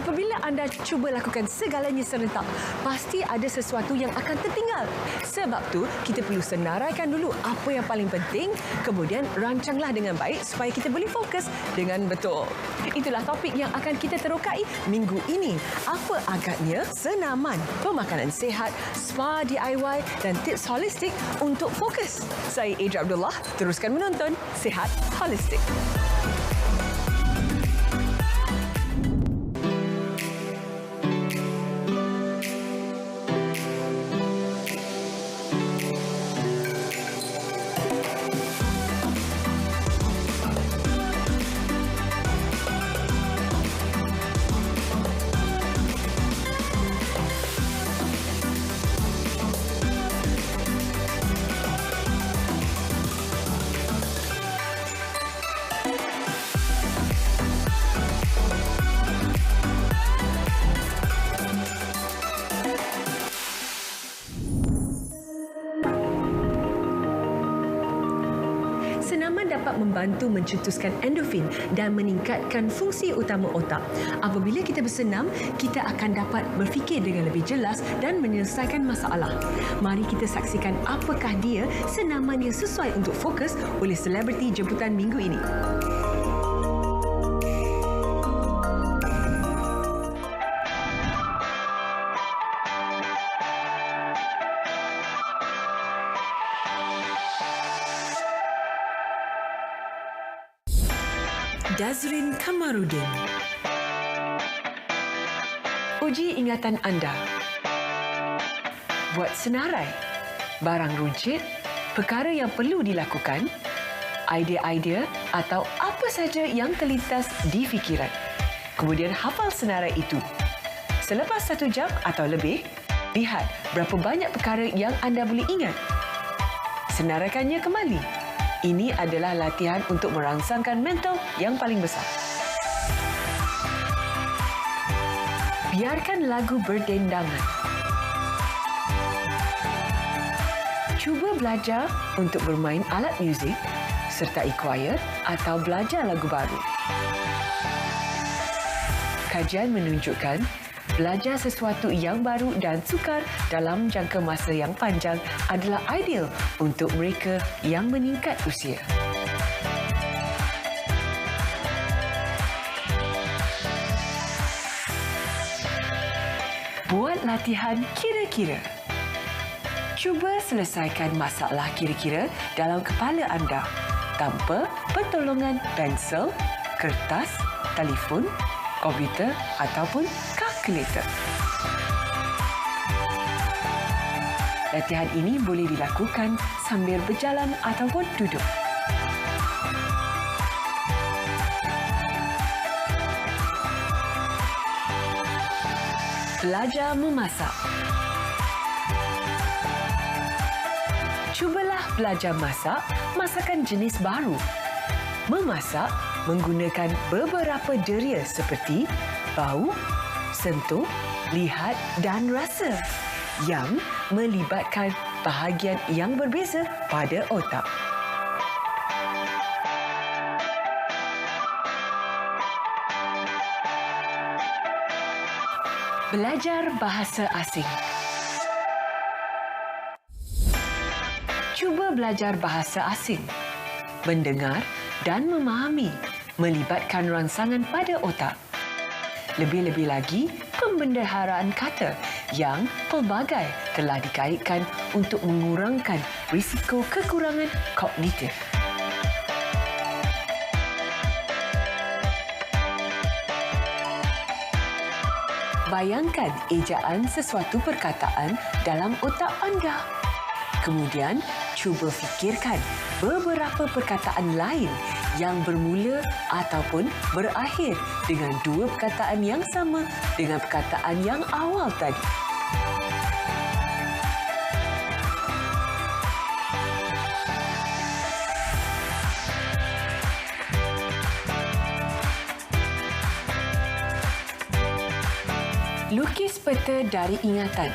Apabila anda cuba lakukan segalanya serentak, pasti ada sesuatu yang akan tertinggal. Sebab tu, kita perlu senaraikan dulu apa yang paling penting, kemudian rancanglah dengan baik supaya kita boleh fokus dengan betul. Itulah topik yang akan kita terokai minggu ini. Apa agaknya senaman, pemakanan sihat, spa DIY dan tips holistik untuk fokus. Saya Adria Abdullah, teruskan menonton Sihat Holistik. Senaman dapat membantu mencetuskan endorfin dan meningkatkan fungsi utama otak. Apabila kita bersenam, kita akan dapat berfikir dengan lebih jelas dan menyelesaikan masalah. Mari kita saksikan apakah dia senaman yang sesuai untuk fokus oleh selebriti jemputan minggu ini. Dazrin Kamarudin. Uji ingatan anda. Buat senarai, barang runcit, perkara yang perlu dilakukan, idea-idea atau apa saja yang terlintas di fikiran. Kemudian hafal senarai itu. Selepas 1 jam atau lebih, lihat berapa banyak perkara yang anda boleh ingat. Senaraikannya kembali. Ini adalah latihan untuk merangsangkan mental yang paling besar. Biarkan lagu berdendangan. Cuba belajar untuk bermain alat muzik, sertai choir atau belajar lagu baru. Kajian menunjukkan belajar sesuatu yang baru dan sukar dalam jangka masa yang panjang adalah ideal untuk mereka yang meningkat usia. Buat latihan kira-kira. Cuba selesaikan masalah kira-kira dalam kepala anda tanpa pertolongan pensel, kertas, telefon, komputer ataupun kalkulator. Latihan ini boleh dilakukan sambil berjalan ataupun duduk. Belajar memasak. Cubalah belajar masak masakan jenis baru. Memasak menggunakan beberapa deria seperti bau, sentuh, lihat dan rasa yang melibatkan bahagian yang berbeza pada otak. Belajar bahasa asing. Cuba belajar bahasa asing. Mendengar dan memahami melibatkan rangsangan pada otak. Lebih-lebih lagi, pembendaharaan kata yang pelbagai telah dikaitkan untuk mengurangkan risiko kekurangan kognitif. Bayangkan ejaan sesuatu perkataan dalam otak anda. Kemudian, cuba fikirkan beberapa perkataan lain yang bermula ataupun berakhir dengan dua perkataan yang sama dengan perkataan yang awal tadi. Lukis peta dari ingatan.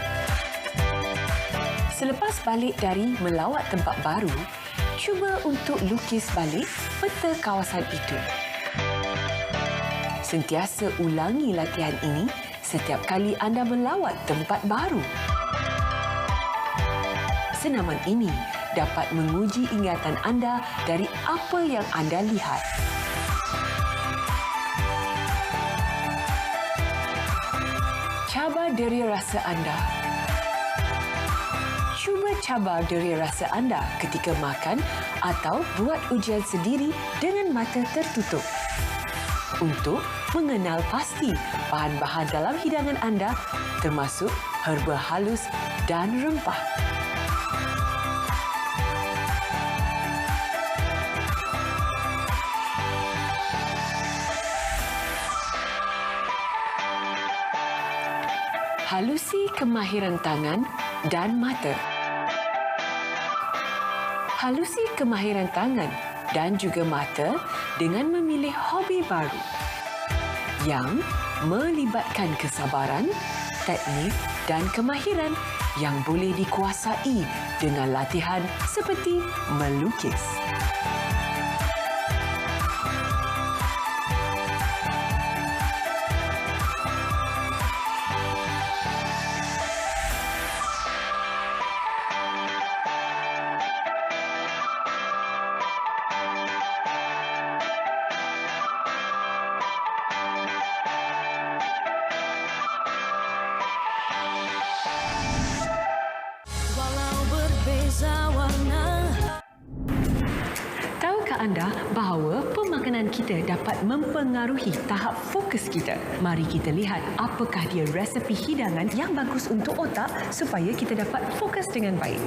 Selepas balik dari melawat tempat baru, cuba untuk lukis balik peta kawasan itu. Sentiasa ulangi latihan ini setiap kali anda melawat tempat baru. Senaman ini dapat menguji ingatan anda dari apa yang anda lihat. Cabar deria rasa anda. Cuba cabar deria rasa anda ketika makan atau buat ujian sendiri dengan mata tertutup. Untuk mengenal pasti bahan-bahan dalam hidangan anda termasuk herba halus dan rempah. Halusi kemahiran tangan dan mata. Halusi kemahiran tangan dan juga mata dengan memilih hobi baru yang melibatkan kesabaran, teknik dan kemahiran yang boleh dikuasai dengan latihan seperti melukis. Tahukah anda bahawa pemakanan kita dapat mempengaruhi tahap fokus kita? Mari kita lihat apakah dia resepi hidangan yang bagus untuk otak supaya kita dapat fokus dengan baik.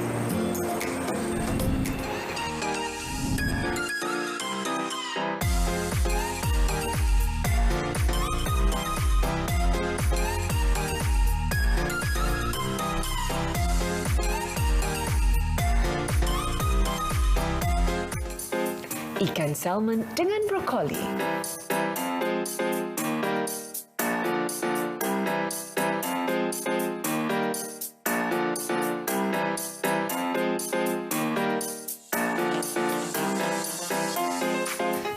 Ikan salmon dengan brokoli.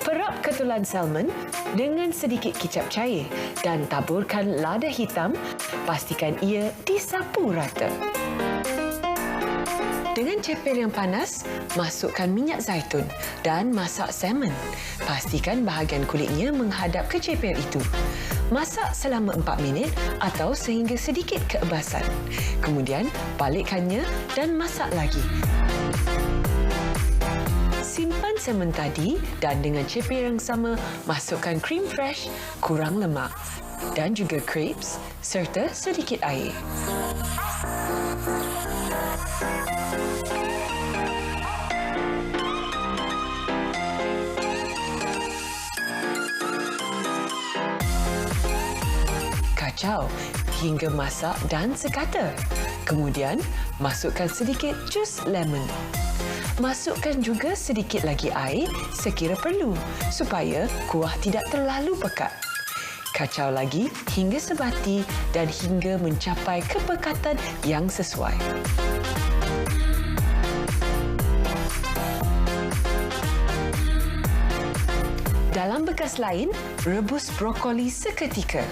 Perap ketulan salmon dengan sedikit kicap cair dan taburkan lada hitam. Pastikan ia disapu rata. Dengan ceper yang panas, masukkan minyak zaitun dan masak salmon. Pastikan bahagian kulitnya menghadap ke ceper itu. Masak selama 4 minit atau sehingga sedikit keebasan. Kemudian, balikkannya dan masak lagi. Simpan salmon tadi dan dengan ceper yang sama, masukkan krim fresh, kurang lemak dan juga crepes serta sedikit air. Kacau hingga masak dan sekata. Kemudian, masukkan sedikit jus lemon. Masukkan juga sedikit lagi air sekira perlu supaya kuah tidak terlalu pekat. Kacau lagi hingga sebati dan hingga mencapai kepekatan yang sesuai. Dalam bekas lain, rebus brokoli seketika.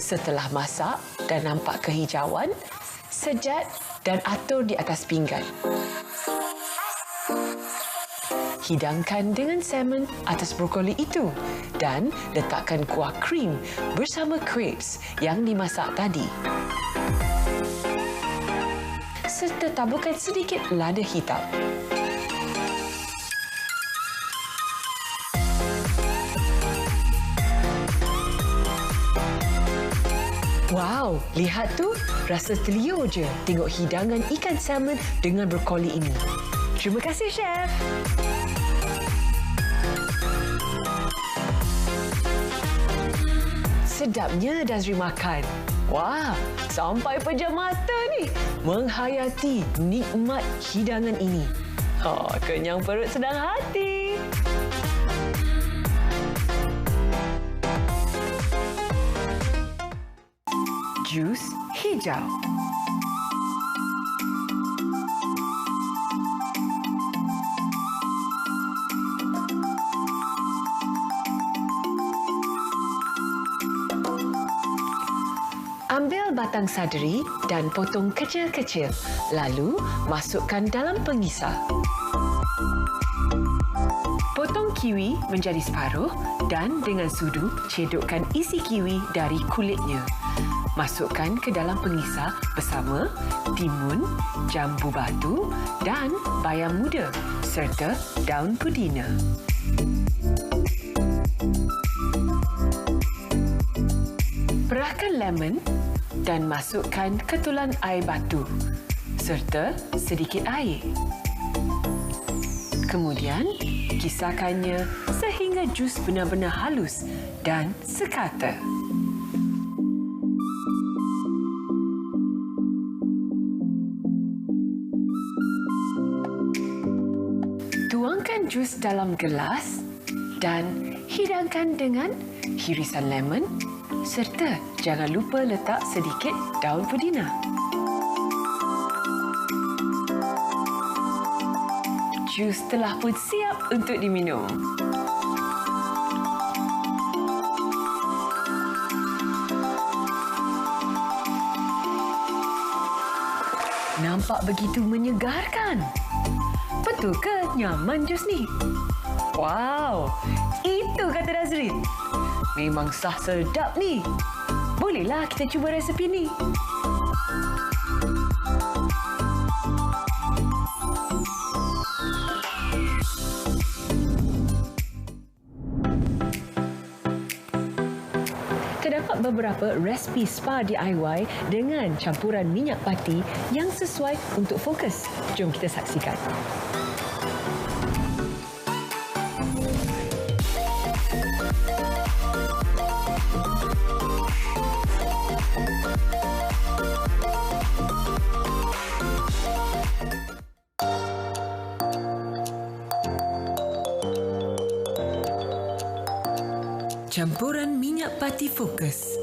Setelah masak dan nampak kehijauan, sejat dan atur di atas pinggan. Hidangkan dengan salmon atas brokoli itu dan letakkan kuah krim bersama crepes yang dimasak tadi. Serta taburkan sedikit lada hitam. Wow, lihat tu. Rasa terliur je tengok hidangan ikan salmon dengan brokoli ini. Terima kasih, Chef. Sedapnya Dazri makan. Wah, sampai pejam mata ni menghayati nikmat hidangan ini. Kenyang perut sedang hati. Jus hijau. Ambil batang saderi dan potong kecil-kecil. Lalu, masukkan dalam pengisar. Potong kiwi menjadi separuh dan dengan sudu cedokkan isi kiwi dari kulitnya. Masukkan ke dalam pengisar bersama timun, jambu batu dan bayam muda serta daun pudina. Perahkan lemon dan masukkan ketulan air batu serta sedikit air. Kemudian, kisarkannya sehingga jus benar-benar halus dan sekata. Tuangkan jus dalam gelas dan hidangkan dengan hirisan lemon serta jangan lupa letak sedikit daun pudina. Jus telah pun siap untuk diminum. Nampak begitu menyegarkan. Betul ke nyaman jus ni? Wow, itu kata Nazrin. Memang sah sedap ni. Bolehlah kita cuba resepi ni. Terdapat beberapa resipi spa DIY dengan campuran minyak pati yang sesuai untuk fokus. Jom kita saksikan. Campuran minyak pati fokus.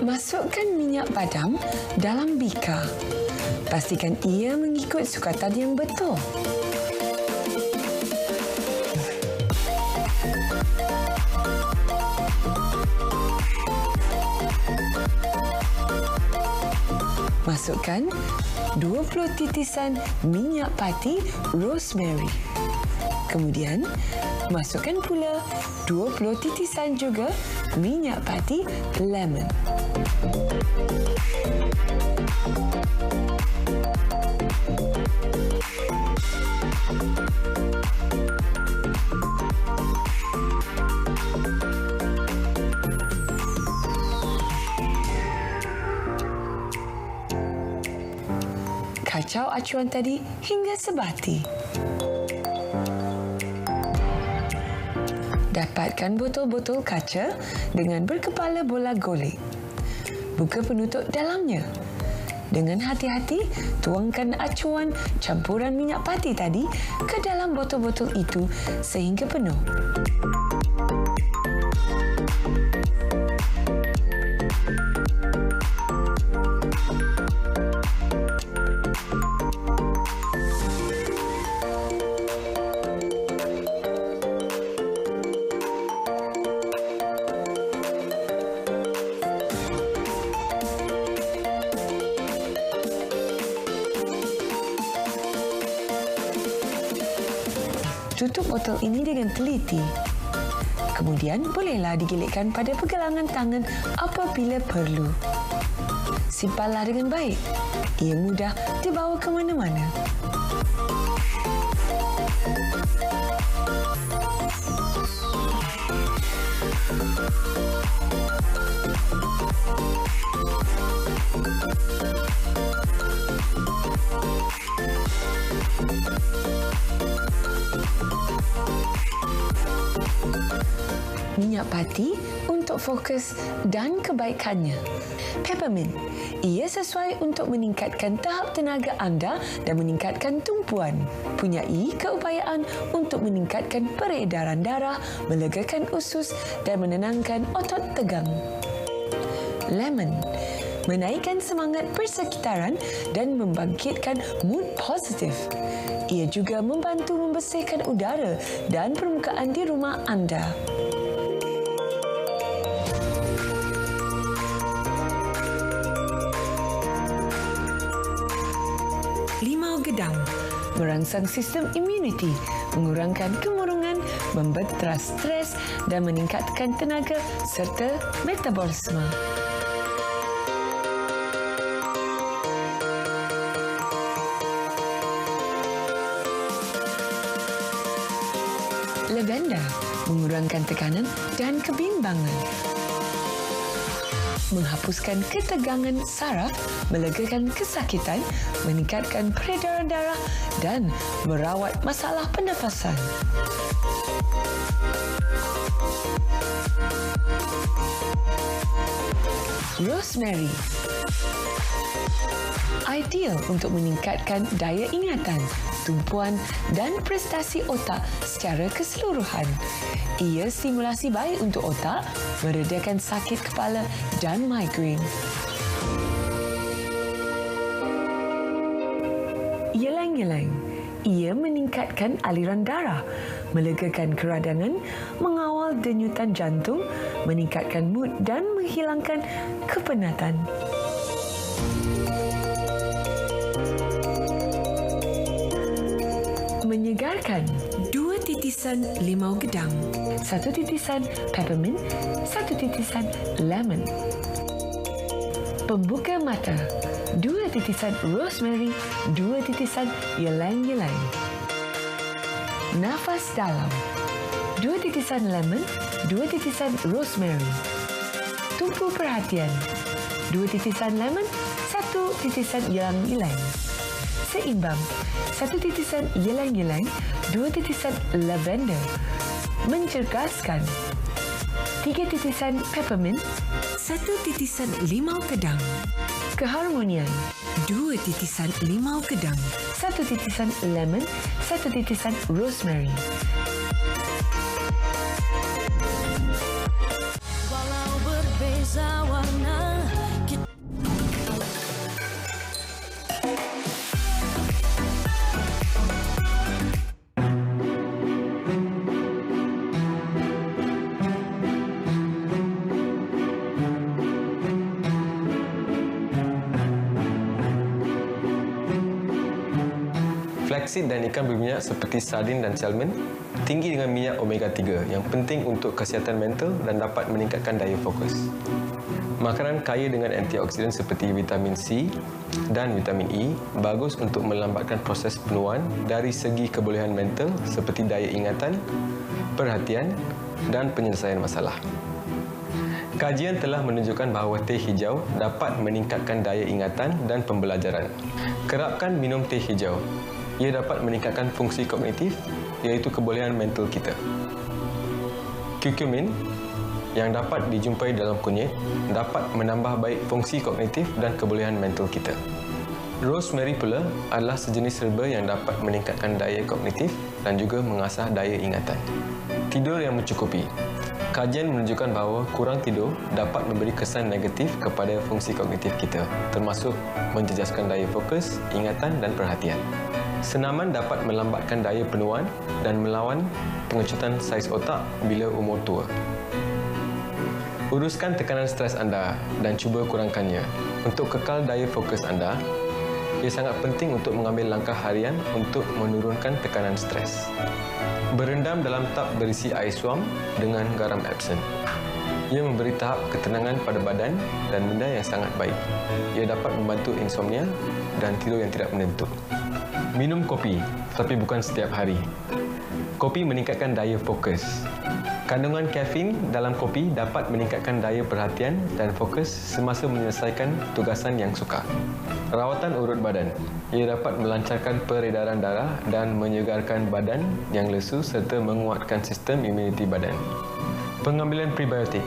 Masukkan minyak padam dalam bika. Pastikan ia mengikut sukatan yang betul. Masukkan 20 titisan minyak pati rosemary. Kemudian, masukkan pula 20 titisan juga minyak pati lemon. Kacau acuan tadi hingga sebati. Dapatkan botol-botol kaca dengan berkepala bola golek. Buka penutup dalamnya. Dengan hati-hati, tuangkan acuan campuran minyak pati tadi ke dalam botol-botol itu sehingga penuh. Tutup botol ini dengan teliti. Kemudian, bolehlah digilitkan pada pergelangan tangan apabila perlu. Simpanlah dengan baik. Ia mudah dibawa ke mana-mana. Minyak pati untuk fokus dan kebaikannya. Peppermint. Ia sesuai untuk meningkatkan tahap tenaga anda dan meningkatkan tumpuan. Punyai keupayaan untuk meningkatkan peredaran darah, melegakan usus dan menenangkan otot tegang. lemon. Menaikkan semangat persekitaran dan membangkitkan mood positif. Ia juga membantu membersihkan udara dan permukaan di rumah anda. Limau gedang merangsang sistem imuniti, mengurangkan kemurungan, membentera stres dan meningkatkan tenaga serta metabolisme. Lavender mengurangkan tekanan dan kebimbangan. Menghapuskan ketegangan saraf, melegakan kesakitan, meningkatkan peredaran darah dan merawat masalah pernafasan. Rosemary ideal untuk meningkatkan daya ingatan, tumpuan dan prestasi otak secara keseluruhan. Ia stimulasi baik untuk otak, meredakan sakit kepala dan migrain. Ylang-ylang. Ia meningkatkan aliran darah, melegakan keradangan, mengawal denyutan jantung, meningkatkan mood dan menghilangkan kepenatan. Menyegarkan. 2 titisan limau gedang, 1 titisan peppermint, 1 titisan lemon. Pembuka mata. 2 titisan rosemary, 2 titisan ylang-ylang. Nafas dalam. 2 titisan lemon, 2 titisan rosemary. Tumpu perhatian. 2 titisan lemon, 1 titisan ylang-ylang. Seimbang. 1 titisan ylang-ylang, 2 titisan lavender. Mencerdaskan. 3 titisan peppermint, 1 titisan limau gedang. Keharmonian. 2 titisan limau gedang, 1 titisan lemon, 1 titisan rosemary. Walau berbeza warna, Flaxseed dan ikan berminyak seperti sardin dan salmon tinggi dengan minyak omega-3 yang penting untuk kesihatan mental dan dapat meningkatkan daya fokus. Makanan kaya dengan antioksidan seperti vitamin C dan vitamin E bagus untuk melambatkan proses penuaan dari segi kebolehan mental seperti daya ingatan, perhatian dan penyelesaian masalah. Kajian telah menunjukkan bahawa teh hijau dapat meningkatkan daya ingatan dan pembelajaran. Kerapkan minum teh hijau. Ia dapat meningkatkan fungsi kognitif iaitu kebolehan mental kita. Curcumin yang dapat dijumpai dalam kunyit dapat menambah baik fungsi kognitif dan kebolehan mental kita. Rosemary pula adalah sejenis herba yang dapat meningkatkan daya kognitif dan juga mengasah daya ingatan. Tidur yang mencukupi. Kajian menunjukkan bahawa kurang tidur dapat memberi kesan negatif kepada fungsi kognitif kita, termasuk menjejaskan daya fokus, ingatan dan perhatian. Senaman dapat melambatkan daya penuaan dan melawan pengecutan saiz otak bila umur tua. Uruskan tekanan stres anda dan cuba kurangkannya. Untuk kekal daya fokus anda, ia sangat penting untuk mengambil langkah harian untuk menurunkan tekanan stres. Berendam dalam tub berisi air suam dengan garam Epsom. Ia memberi tahap ketenangan pada badan dan minda yang sangat baik. Ia dapat membantu insomnia dan tidur yang tidak menentu. Minum kopi, tapi bukan setiap hari. Kopi meningkatkan daya fokus. Kandungan kafein dalam kopi dapat meningkatkan daya perhatian dan fokus semasa menyelesaikan tugasan yang sukar. Rawatan urut badan. Ia dapat melancarkan peredaran darah dan menyegarkan badan yang lesu serta menguatkan sistem imuniti badan. Pengambilan prebiotik.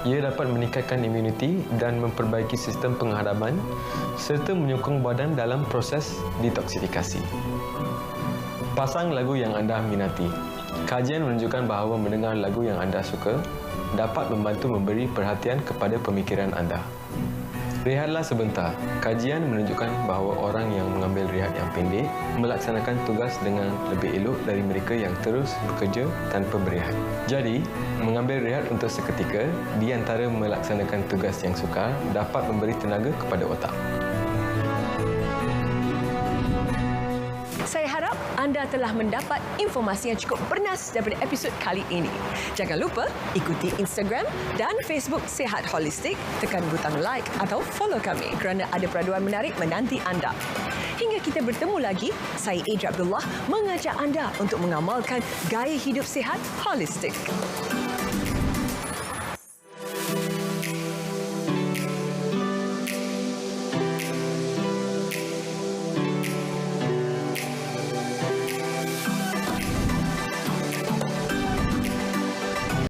Ia dapat meningkatkan imuniti dan memperbaiki sistem penghadapan serta menyokong badan dalam proses detoksifikasi. Pasang lagu yang anda minati. Kajian menunjukkan bahawa mendengar lagu yang anda suka dapat membantu memberi perhatian kepada pemikiran anda. Rehatlah sebentar. Kajian menunjukkan bahawa orang yang mengambil rehat yang pendek melaksanakan tugas dengan lebih elok dari mereka yang terus bekerja tanpa berehat. Jadi, mengambil rehat untuk seketika di antara melaksanakan tugas yang sukar dapat memberi tenaga kepada otak. Saya harap anda telah mendapat informasi yang cukup bernas daripada episod kali ini. Jangan lupa ikuti Instagram dan Facebook Sihat Holistik, tekan butang like atau follow kami kerana ada peraduan menarik menanti anda. Hingga kita bertemu lagi, saya Adria Abdullah mengajak anda untuk mengamalkan gaya hidup sihat holistik.